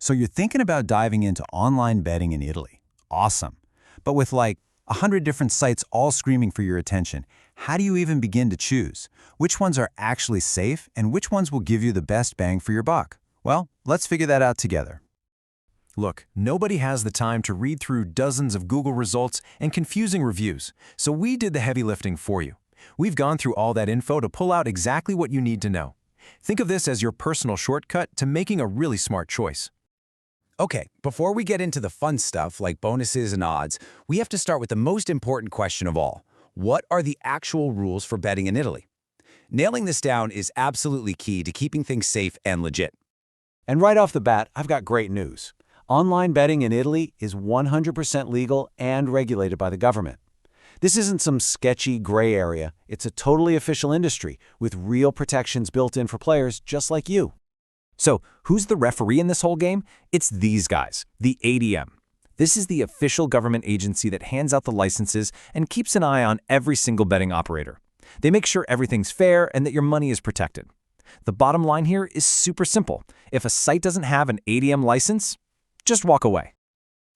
So you're thinking about diving into online betting in Italy. Awesome. But with like 100 different sites all screaming for your attention, how do you even begin to choose? Which ones are actually safe and which ones will give you the best bang for your buck? Well, let's figure that out together. Look, nobody has the time to read through dozens of Google results and confusing reviews, so we did the heavy lifting for you. We've gone through all that info to pull out exactly what you need to know. Think of this as your personal shortcut to making a really smart choice. Okay, before we get into the fun stuff like bonuses and odds, we have to start with the most important question of all. What are the actual rules for betting in Italy? Nailing this down is absolutely key to keeping things safe and legit. And right off the bat, I've got great news. Online betting in Italy is 100% legal and regulated by the government. This isn't some sketchy gray area. It's a totally official industry with real protections built in for players just like you. So, who's the referee in this whole game? It's these guys, the ADM. This is the official government agency that hands out the licenses and keeps an eye on every single betting operator. They make sure everything's fair and that your money is protected. The bottom line here is super simple. If a site doesn't have an ADM license, just walk away.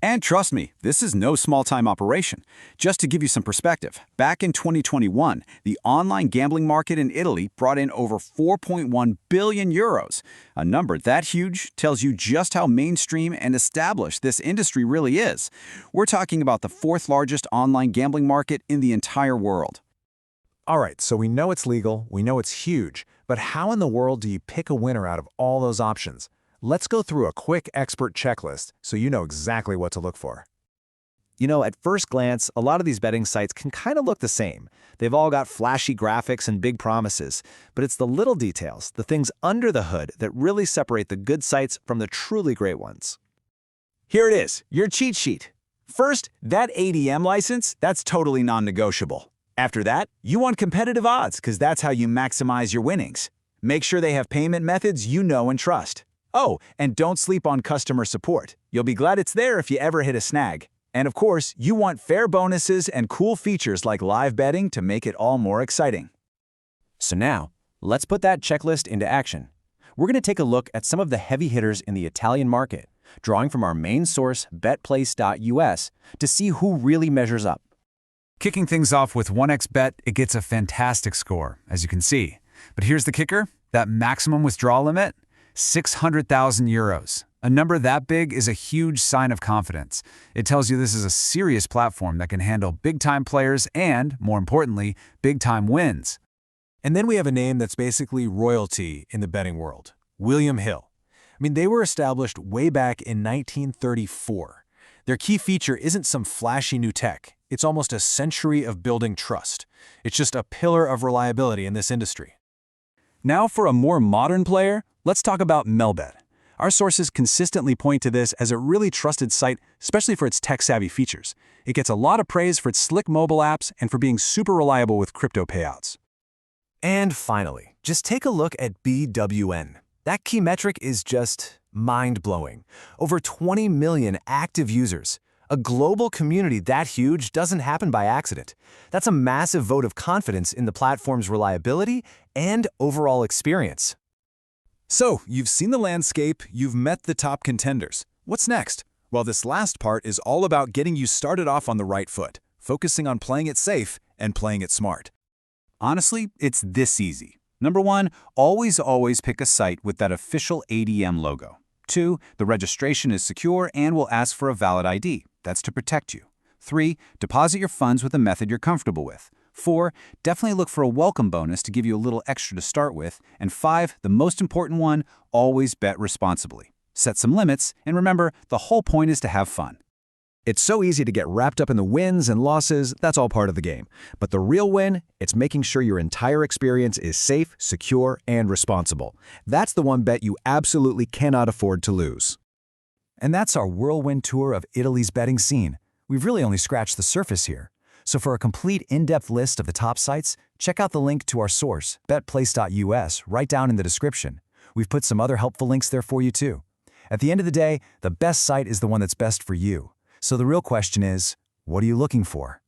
And trust me, this is no small-time operation. Just to give you some perspective, back in 2021, the online gambling market in Italy brought in over 4.1 billion euros. A number that huge tells you just how mainstream and established this industry really is. We're talking about the fourth largest online gambling market in the entire world. All right, so we know it's legal, we know it's huge, but how in the world do you pick a winner out of all those options? Let's go through a quick expert checklist so you know exactly what to look for. You know, at first glance, a lot of these betting sites can kind of look the same. They've all got flashy graphics and big promises, but it's the little details, the things under the hood, that really separate the good sites from the truly great ones. Here it is, your cheat sheet. First, that ADM license, that's totally non-negotiable. After that, you want competitive odds because that's how you maximize your winnings. Make sure they have payment methods you know and trust. Oh, and don't sleep on customer support. You'll be glad it's there if you ever hit a snag. And of course, you want fair bonuses and cool features like live betting to make it all more exciting. So now, let's put that checklist into action. We're going to take a look at some of the heavy hitters in the Italian market, drawing from our main source, betplace.us, to see who really measures up. Kicking things off with 1xBet, it gets a fantastic score, as you can see. But here's the kicker, that maximum withdrawal limit, 600,000 euros. A number that big is a huge sign of confidence. It tells you this is a serious platform that can handle big-time players and, more importantly, big-time wins. And then we have a name that's basically royalty in the betting world, William Hill. I mean, they were established way back in 1934. Their key feature isn't some flashy new tech. It's almost a century of building trust. It's just a pillar of reliability in this industry. Now for a more modern player, let's talk about Melbet. Our sources consistently point to this as a really trusted site, especially for its tech-savvy features. It gets a lot of praise for its slick mobile apps and for being super reliable with crypto payouts. And finally, just take a look at BWN. That key metric is just mind-blowing. Over 20 million active users. A global community that huge doesn't happen by accident. That's a massive vote of confidence in the platform's reliability and overall experience. So, you've seen the landscape, you've met the top contenders. What's next? Well, this last part is all about getting you started off on the right foot, focusing on playing it safe and playing it smart. Honestly, it's this easy. Number 1, always pick a site with that official ADM logo. 2, the registration is secure and will ask for a valid ID. That's to protect you. 3, deposit your funds with a method you're comfortable with. 4, definitely look for a welcome bonus to give you a little extra to start with. And 5, the most important one, always bet responsibly. Set some limits, and remember, the whole point is to have fun. It's so easy to get wrapped up in the wins and losses, that's all part of the game. But the real win, it's making sure your entire experience is safe, secure, and responsible. That's the one bet you absolutely cannot afford to lose. And that's our whirlwind tour of Italy's betting scene. We've really only scratched the surface here. So for a complete in-depth list of the top sites, check out the link to our source, betplace.us, right down in the description. We've put some other helpful links there for you too. At the end of the day, the best site is the one that's best for you. So the real question is, what are you looking for?